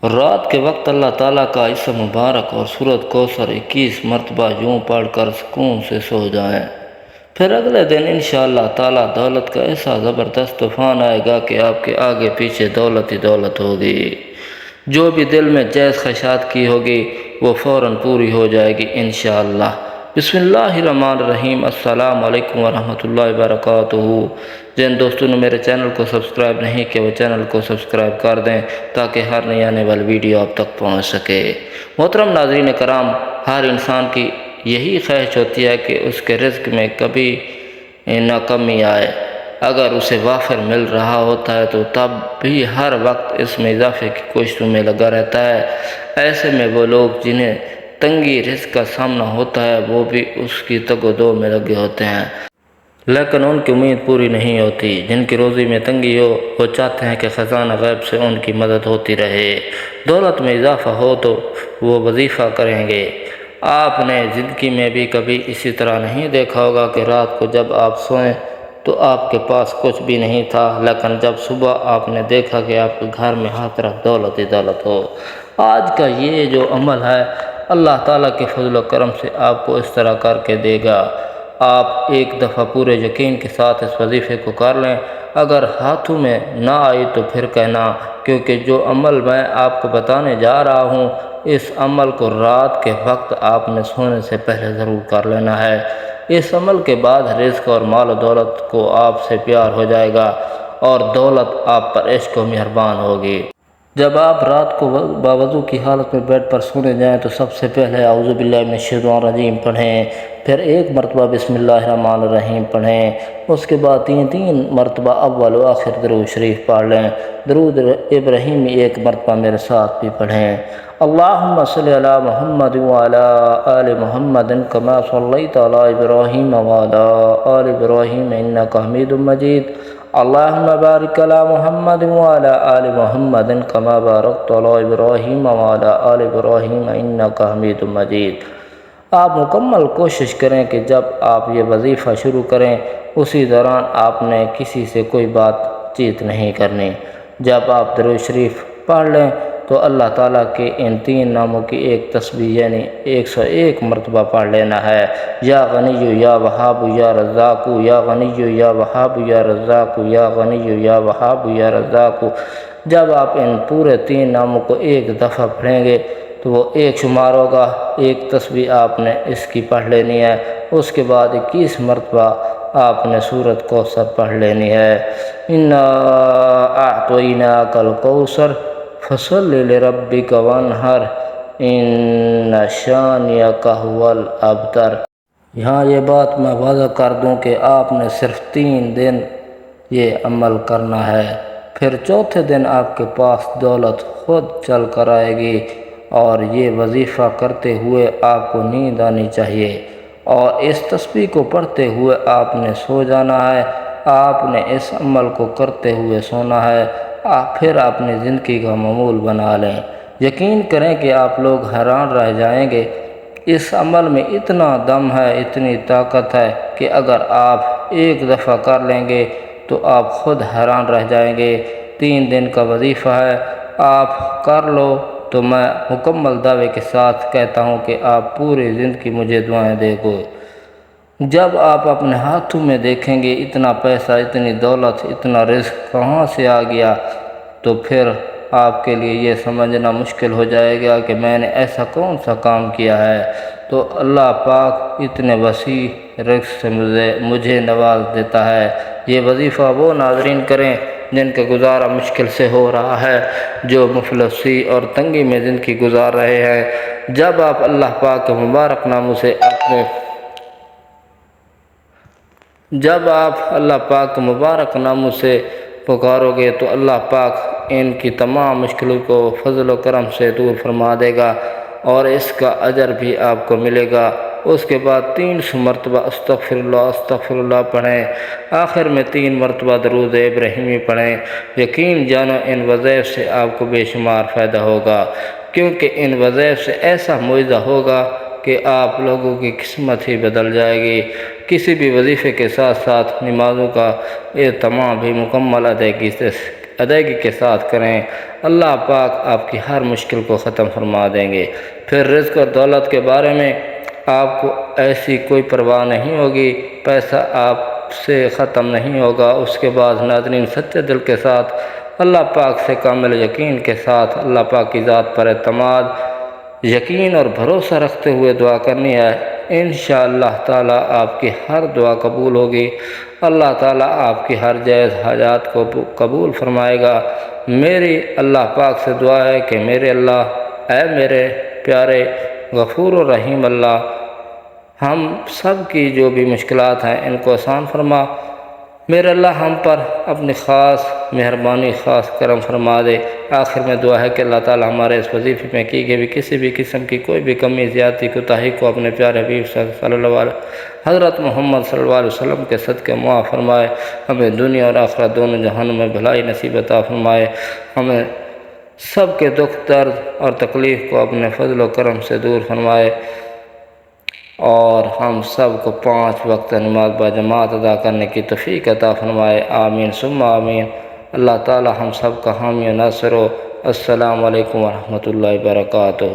رات کے وقت اللہ تعالیٰ کا اسم مبارک اور سورۃ کوثر 21 مرتبہ یوں پڑھ کر سکون سے سو جائیں۔ پھر اگلے دن انشاءاللہ تعالیٰ دولت کا ایسا زبردست طوفان آئے گا کہ آپ کے آگے پیچھے دولت ہی دولت ہوگی۔ جو بھی دل میں جیز خواہشات کی ہوگی وہ فوراً پوری ہو جائے گی انشاءاللہ۔ بسم اللہ الرحمن الرحیم۔ السلام علیکم ورحمۃ اللہ وبرکاتہ۔ جن دوستوں نے میرے چینل کو سبسکرائب نہیں کیا وہ چینل کو سبسکرائب کر دیں تاکہ ہر نئی آنے والی ویڈیو آپ تک پہنچ سکے۔ محترم ناظرین کرام، ہر انسان کی یہی خواہش ہوتی ہے کہ اس کے رزق میں کبھی نہ کمی آئے۔ اگر اسے وافر مل رہا ہوتا ہے تو تب بھی ہر وقت اس میں اضافے کی کوششوں میں لگا رہتا ہے۔ ایسے میں وہ لوگ جنہیں تنگی رزق کا سامنا ہوتا ہے وہ بھی اس کی تگ و دو میں لگے ہوتے ہیں، لیکن ان کی امید پوری نہیں ہوتی۔ جن کی روزی میں تنگی ہو وہ چاہتے ہیں کہ خزانہ غیب سے ان کی مدد ہوتی رہے۔ دولت میں اضافہ ہو تو وہ وظیفہ کریں گے۔ آپ نے زندگی میں بھی کبھی اسی طرح نہیں دیکھا ہوگا کہ رات کو جب آپ سوئیں تو آپ کے پاس کچھ بھی نہیں تھا، لیکن جب صبح آپ نے دیکھا کہ آپ کے گھر میں ہر طرف دولت ہی دولت ہو۔ آج کا یہ جو عمل ہے اللہ تعالیٰ کے فضل و کرم سے آپ کو اس طرح کر کے دے گا۔ آپ ایک دفعہ پورے یقین کے ساتھ اس وظیفے کو کر لیں۔ اگر ہاتھوں میں نہ آئی تو پھر کہنا، کیونکہ جو عمل میں آپ کو بتانے جا رہا ہوں اس عمل کو رات کے وقت آپ نے سونے سے پہلے ضرور کر لینا ہے۔ اس عمل کے بعد رزق اور مال و دولت کو آپ سے پیار ہو جائے گا اور دولت آپ پر عشق و مہربان ہوگی۔ جب آپ رات کو باوضو کی حالت میں بیڈ پر سونے جائیں تو سب سے پہلے اعوذ باللہ من الشیطان الرجیم پڑھیں، پھر ایک مرتبہ بسم اللہ الرحمن الرحیم پڑھیں، اس کے بعد تین مرتبہ اول و آخر درود شریف پڑھ لیں۔ درود ابراہیمی ایک مرتبہ میرے ساتھ بھی پڑھیں۔ اللہم صلی علی محمد وعلی آل محمد کما صلیت علی ابراہیم وعلی آل ابراہیم انک حمید مجید۔ اللہم بارک علی محمد وعلی آل محمد کما بارکت علی ابراہیم وعلی آل ابراہیم انک حمید مجید۔ آپ مکمل کوشش کریں کہ جب آپ یہ وظیفہ شروع کریں اسی دوران آپ نے کسی سے کوئی بات چیت نہیں کرنی۔ جب آپ درود شریف پڑھ لیں تو اللہ تعالیٰ کے ان تین ناموں کی ایک تسبیح یعنی 101 مرتبہ پڑھ لینا ہے۔ یا غنی یا وہاب یا رزاق، یا غنی یا وہاب یا رزاق، یا غنی یا وہاب یا رزاق۔ جب آپ ان پورے تین ناموں کو ایک دفعہ پڑھیں گے تو وہ ایک شمار ہوگا۔ ایک تسبیح آپ نے اس کی پڑھ لینی ہے، اس کے بعد 21 مرتبہ آپ نے سورۃ کوثر پڑھ لینی ہے۔ انا اعطیناک الکوثر فصل لربک وانحر ان شانئک ھو الابتر۔ یہاں یہ بات میں واضح کر دوں کہ آپ نے صرف 3 دن یہ عمل کرنا ہے، پھر چوتھے دن آپ کے پاس دولت خود چل کر آئے گی۔ اور یہ وظیفہ کرتے ہوئے آپ کو نیند آنی چاہیے اور اس تسبیح کو پڑھتے ہوئے آپ نے سو جانا ہے۔ آپ نے اس عمل کو کرتے ہوئے سونا ہے، پھر اپنی زندگی کا معمول بنا لیں۔ یقین کریں کہ آپ لوگ حیران رہ جائیں گے۔ اس عمل میں اتنا دم ہے، اتنی طاقت ہے کہ اگر آپ ایک دفعہ کر لیں گے تو آپ خود حیران رہ جائیں گے۔ 3 دن کا وظیفہ ہے، آپ کر لو تو میں مکمل دعوے کے ساتھ کہتا ہوں کہ آپ پوری زندگی مجھے دعائیں دے گو۔ جب آپ اپنے ہاتھوں میں دیکھیں گے اتنا پیسہ، اتنی دولت، اتنا رزق کہاں سے آ گیا تو پھر آپ کے لیے یہ سمجھنا مشکل ہو جائے گا کہ میں نے ایسا کون سا کام کیا ہے۔ تو اللہ پاک اتنے وسیع رزق سے مجھے نواز دیتا ہے۔ یہ وظیفہ وہ ناظرین کریں جن کا گزارا مشکل سے ہو رہا ہے، جو مفلسی اور تنگی میں زندگی گزار رہے ہیں۔ جب آپ اللہ پاک کے مبارک ناموں سے پکارو گے تو اللہ پاک ان کی تمام مشکلوں کو فضل و کرم سے دور فرما دے گا اور اس کا اجر بھی آپ کو ملے گا۔ اس کے بعد 300 مرتبہ استغفر اللہ پڑھیں، آخر میں 3 مرتبہ درود ابراہیمی پڑھیں۔ یقین جانو ان وظائف سے آپ کو بے شمار فائدہ ہوگا، کیونکہ ان وظائف سے ایسا معجزہ ہوگا کہ آپ لوگوں کی قسمت ہی بدل جائے گی۔ کسی بھی وظیفے کے ساتھ ساتھ نمازوں کا اہتمام بھی مکمل ادائیگی ادائیگی کے ساتھ کریں، اللہ پاک آپ کی ہر مشکل کو ختم فرما دیں گے۔ پھر رزق اور دولت کے بارے میں آپ کو ایسی کوئی پرواہ نہیں ہوگی، پیسہ آپ سے ختم نہیں ہوگا۔ اس کے بعد ناظرین سچے دل کے ساتھ اللہ پاک سے کامل یقین کے ساتھ اللہ پاک کی ذات پر اعتماد، یقین اور بھروسہ رکھتے ہوئے دعا کرنی ہے۔ انشاءاللہ تعالی آپ کی ہر دعا قبول ہوگی، اللہ تعالی آپ کی ہر جائز حاجات کو قبول فرمائے گا۔ میری اللہ پاک سے دعا ہے کہ میرے اللہ، اے میرے پیارے غفور و رحیم اللہ، ہم سب کی جو بھی مشکلات ہیں ان کو آسان فرما۔ میرے اللہ ہم پر اپنی خاص مہربانی، خاص کرم فرما دے۔ آخر میں دعا ہے کہ اللہ تعالی ہمارے اس وظیفے میں کی گئی بھی کسی بھی قسم کی کوئی بھی کمی، زیادتی، کوتاہی کو اپنے پیارے حبیب صلی اللہ علیہ حضرت محمد صلی اللہ علیہ وسلم کے صدقے معاف فرمائے۔ ہمیں دنیا اور آخرت دونوں جہان میں بھلائی نصیب عطا فرمائے۔ ہمیں سب کے دکھ، درد اور تکلیف کو اپنے فضل و کرم سے دور فرمائے، اور ہم سب کو 5 وقت نماز باجماعت ادا کرنے کی توفیق عطا فرمائے۔ آمین ثم آمین۔ اللہ تعالی ہم سب کا حامی و ناصر ہو۔ السلام علیکم ورحمۃ اللہ وبرکاتہ۔